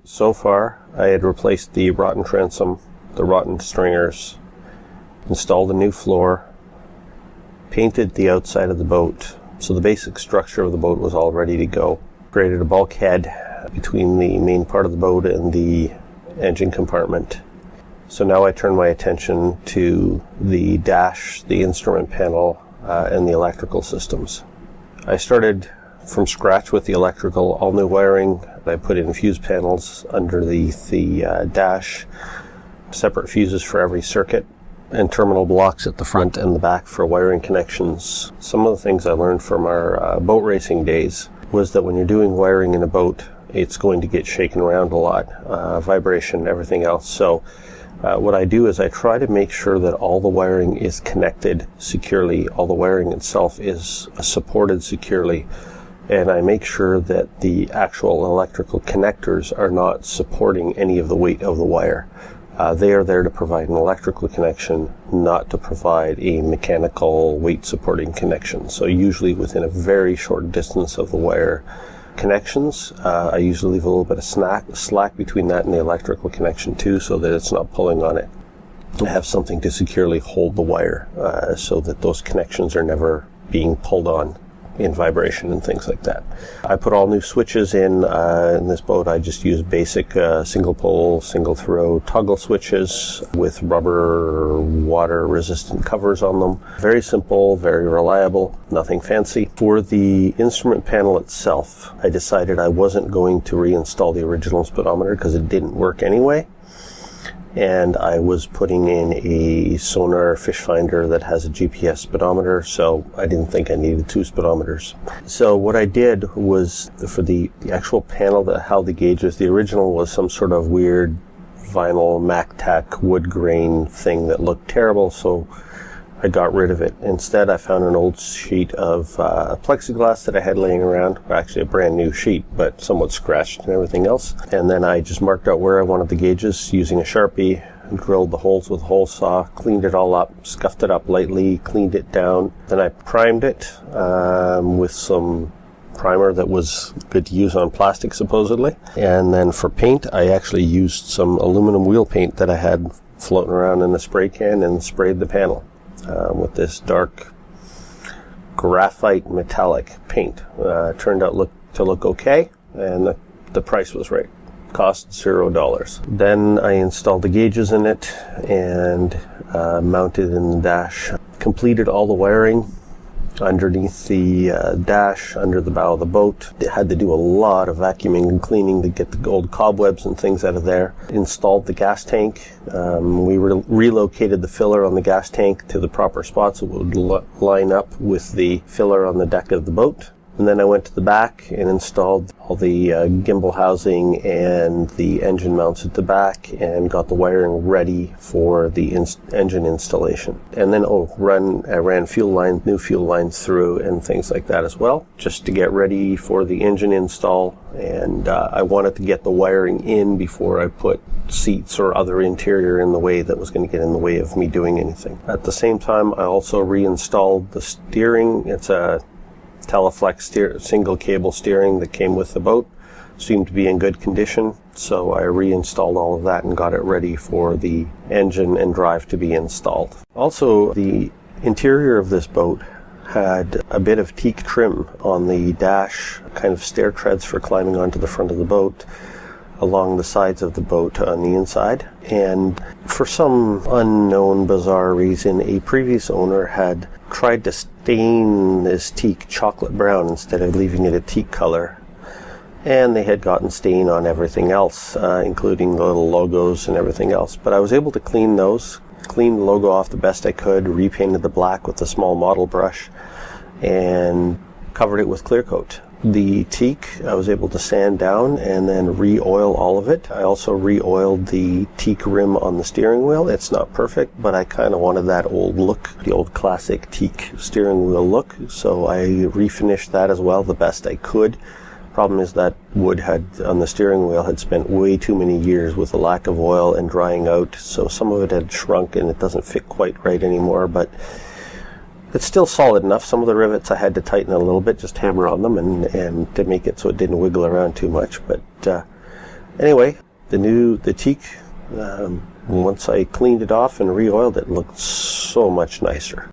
So far, I had replaced the rotten transom, the rotten stringers, installed a new floor, painted the outside of the boat, so the basic structure of the boat was all ready to go. Created a bulkhead between the main part of the boat and the engine compartment. So now I turn my attention to the dash, the instrument panel, and the electrical systems. I started from scratch with the electrical, all new wiring. I put in fuse panels underneath the dash, separate fuses for every circuit, and terminal blocks at the front and the back for wiring connections. Some of the things I learned from our boat racing days was that when you're doing wiring in a boat, it's going to get shaken around a lot, vibration, everything else. So what I do is I try to make sure that all the wiring is connected securely, all the wiring itself is supported securely, and I make sure that the actual electrical connectors are not supporting any of the weight of the wire. They are there to provide an electrical connection, not to provide a mechanical weight supporting connection. So usually within a very short distance of the wire connections, I usually leave a little bit of slack between that and the electrical connection too, so that it's not pulling on it. I have something to securely hold the wire so that those connections are never being pulled on in vibration and things like that. I put all new switches in this boat. I just use basic single pole, single throw toggle switches with rubber water resistant covers on them. Very simple, very reliable, nothing fancy. For the instrument panel itself, I decided I wasn't going to reinstall the original speedometer because it didn't work anyway. And I was putting in a sonar fish finder that has a GPS speedometer, so I didn't think I needed two speedometers. So what I did was, for the actual panel that held the gauges, the original was some sort of weird vinyl MacTac wood grain thing that looked terrible, so I got rid of it. Instead, I found an old sheet of plexiglass that I had laying around, actually a brand new sheet, but somewhat scratched and everything else. And then I just marked out where I wanted the gauges using a Sharpie, drilled the holes with a hole saw, cleaned it all up, scuffed it up lightly, cleaned it down. Then I primed it with some primer that was good to use on plastic, supposedly. And then for paint, I actually used some aluminum wheel paint that I had floating around in a spray can and sprayed the panel with this dark graphite metallic paint. Turned out to look okay, and the price was right. Cost $0. Then I installed the gauges in it and mounted in the dash. Completed all the wiring underneath the dash, under the bow of the boat. They had to do a lot of vacuuming and cleaning to get the old cobwebs and things out of there. Installed the gas tank. We relocated the filler on the gas tank to the proper spots so it would line up with the filler on the deck of the boat. And then I went to the back and installed all the gimbal housing and the engine mounts at the back and got the wiring ready for the engine installation. And then I ran new fuel lines through and things like that as well, just to get ready for the engine install. And I wanted to get the wiring in before I put seats or other interior in the way that was going to get in the way of me doing anything. At the same time, I also reinstalled the steering. It's a Teleflex single cable steering that came with the boat. Seemed to be in good condition, so I reinstalled all of that and got it ready for the engine and drive to be installed. Also, the interior of this boat had a bit of teak trim on the dash, kind of stair treads for climbing onto the front of the boat, along the sides of the boat on the inside. And for some unknown bizarre reason, a previous owner had tried to stain this teak chocolate brown instead of leaving it a teak color. And they had gotten stain on everything else, including the little logos and everything else. But I was able to clean the logo off the best I could, repainted the black with a small model brush, and covered it with clear coat. The teak I was able to sand down and then re-oil all of it. I also re-oiled the teak rim on the steering wheel. It's not perfect, but I kind of wanted that old look, the old classic teak steering wheel look, so I refinished that as well the best I could. Problem is that wood on the steering wheel had spent way too many years with a lack of oil and drying out, so some of it had shrunk and it doesn't fit quite right anymore, but it's still solid enough. Some of the rivets I had to tighten a little bit, just hammer on them and to make it so it didn't wiggle around too much. But Anyway, the teak, once I cleaned it off and re-oiled it, looked so much nicer.